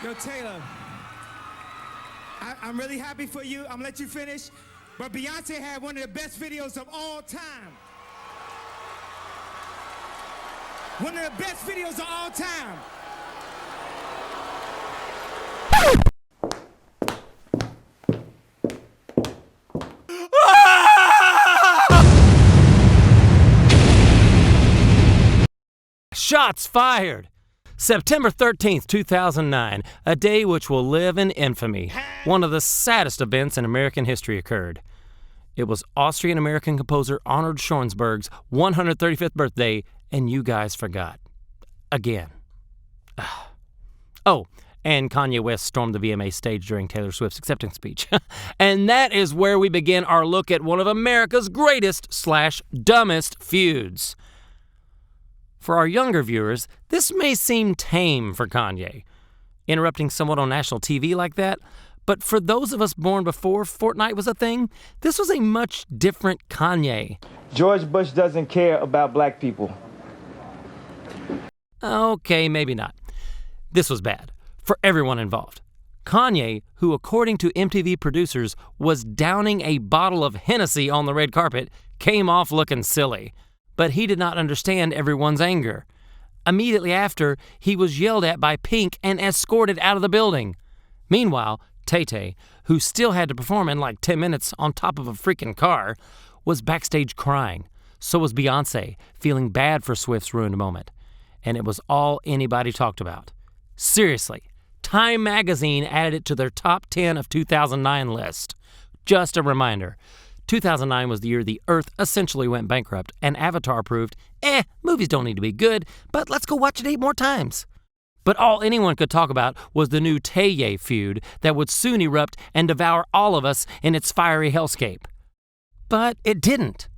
Yo, Taylor, I'm really happy for you. I'm gonna let you finish. But Beyonce had one of the best videos of all time. One of the best videos of all time. Shots fired! September 13th, 2009, a day which will live in infamy. One of the saddest events in American history occurred. It was Austrian-American composer Arnold Schoenberg's 135th birthday, and you guys forgot. Again. Oh, and Kanye West stormed the VMA stage during Taylor Swift's acceptance speech. And that is where we begin our look at one of America's greatest/dumbest feuds. For our younger viewers, this may seem tame for Kanye, interrupting someone on national TV like that, but for those of us born before Fortnite was a thing, this was a much different Kanye. George Bush doesn't care about black people. Okay, maybe not. This was bad for everyone involved. Kanye, who according to MTV producers was downing a bottle of Hennessy on the red carpet, came off looking silly. But he did not understand everyone's anger. Immediately after, he was yelled at by Pink and escorted out of the building. Meanwhile, Tay-Tay, who still had to perform in like 10 minutes on top of a freaking car, was backstage crying. So was Beyonce, feeling bad for Swift's ruined moment. And it was all anybody talked about. Seriously, Time magazine added it to their top 10 of 2009 list. Just a reminder. 2009 was the year the Earth essentially went bankrupt, and Avatar proved, movies don't need to be good, but let's go watch it 8 more times. But all anyone could talk about was the new Tay feud that would soon erupt and devour all of us in its fiery hellscape. But it didn't.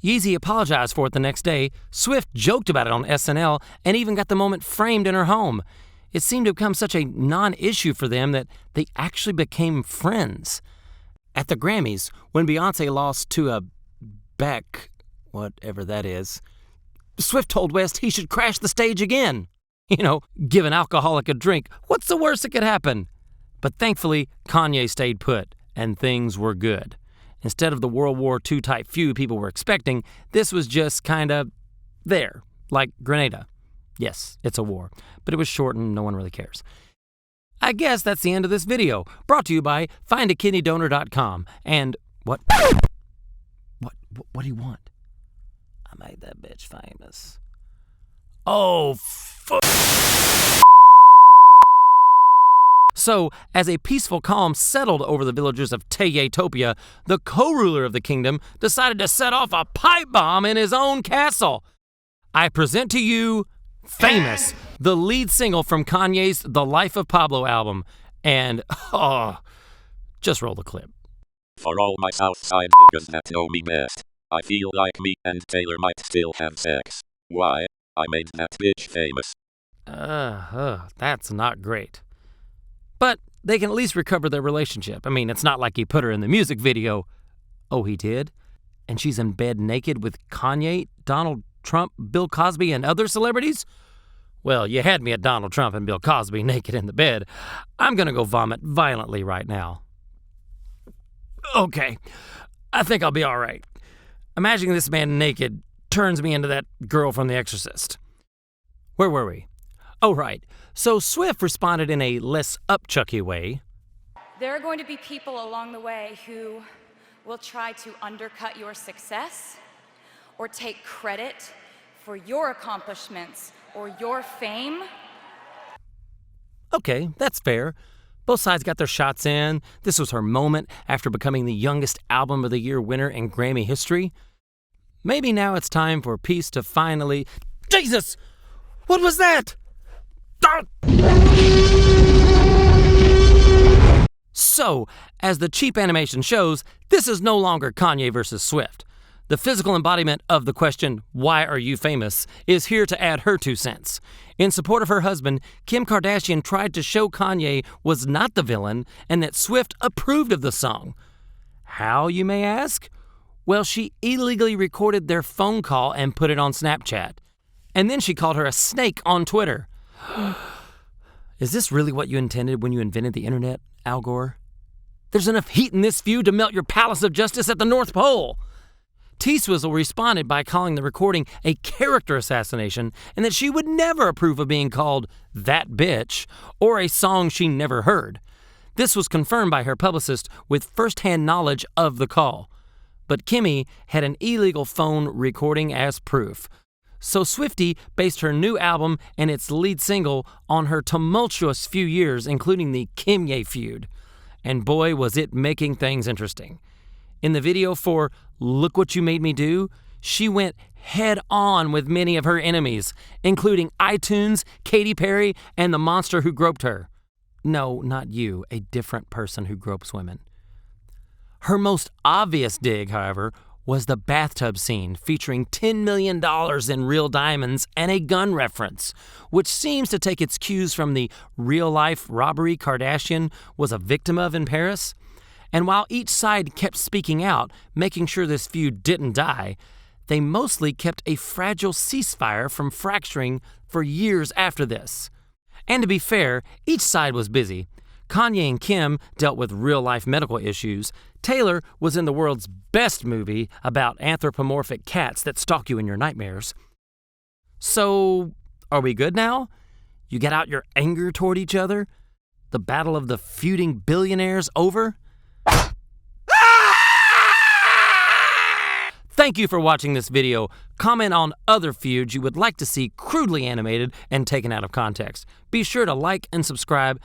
Yeezy apologized for it the next day, Swift joked about it on SNL, and even got the moment framed in her home. It seemed to become such a non-issue for them that they actually became friends. At the Grammys, when Beyonce lost to a Beck, whatever that is, Swift told West he should crash the stage again. Give an alcoholic a drink. What's the worst that could happen? But thankfully, Kanye stayed put, and things were good. Instead of the World War II type feud people were expecting, this was just kinda there, like Grenada. Yes, it's a war, but it was short and no one really cares. I guess that's the end of this video, brought to you by findakidneydonor.com. And what do you want? I made that bitch famous. Oh, So, as a peaceful calm settled over the villagers of Tayatopia, the co-ruler of the kingdom decided to set off a pipe bomb in his own castle. I present to you Famous, the lead single from Kanye's The Life of Pablo album. And, just roll the clip. For all my Southside niggas that know me best, I feel like me and Taylor might still have sex. Why? I made that bitch famous. That's not great. But they can at least recover their relationship. I mean, it's not like he put her in the music video. Oh, he did? And she's in bed naked with Kanye, Donald Trump, Bill Cosby, and other celebrities? Well, you had me at Donald Trump and Bill Cosby naked in the bed. I'm gonna go vomit violently right now. Okay, I think I'll be all right. Imagining this man naked turns me into that girl from The Exorcist. Where were we? Oh, right. So Swift responded in a less upchucky way. There are going to be people along the way who will try to undercut your success or take credit for your accomplishments or your fame. Okay, that's fair. Both sides got their shots in. This was her moment after becoming the youngest Album of the Year winner in Grammy history. Maybe now it's time for peace to finally... Jesus! What was that? So, as the cheap animation shows, this is no longer Kanye versus Swift. The physical embodiment of the question, why are you famous, is here to add her 2 cents. In support of her husband, Kim Kardashian tried to show Kanye was not the villain and that Swift approved of the song. How, you may ask? Well, she illegally recorded their phone call and put it on Snapchat. And then she called her a snake on Twitter. Is this really what you intended when you invented the internet, Al Gore? There's enough heat in this feud to melt your palace of justice at the North Pole. T-Swizzle responded by calling the recording a character assassination and that she would never approve of being called that bitch or a song she never heard. This was confirmed by her publicist with first-hand knowledge of the call. But Kimye had an illegal phone recording as proof. So Swiftie based her new album and its lead single on her tumultuous few years, including the Kimye feud. And boy, was it making things interesting. In the video for Look What You Made Me Do, she went head on with many of her enemies, including iTunes, Katy Perry, and the monster who groped her. No, not you, a different person who gropes women. Her most obvious dig, however, was the bathtub scene featuring $10 million in real diamonds and a gun reference, which seems to take its cues from the real-life robbery Kardashian was a victim of in Paris. And while each side kept speaking out, making sure this feud didn't die, they mostly kept a fragile ceasefire from fracturing for years after this. And to be fair, each side was busy. Kanye and Kim dealt with real-life medical issues. Taylor was in the world's best movie about anthropomorphic cats that stalk you in your nightmares. So, are we good now? You got out your anger toward each other? The battle of the feuding billionaires over? Thank you for watching this video. Comment on other feuds you would like to see crudely animated and taken out of context. Be sure to like and subscribe,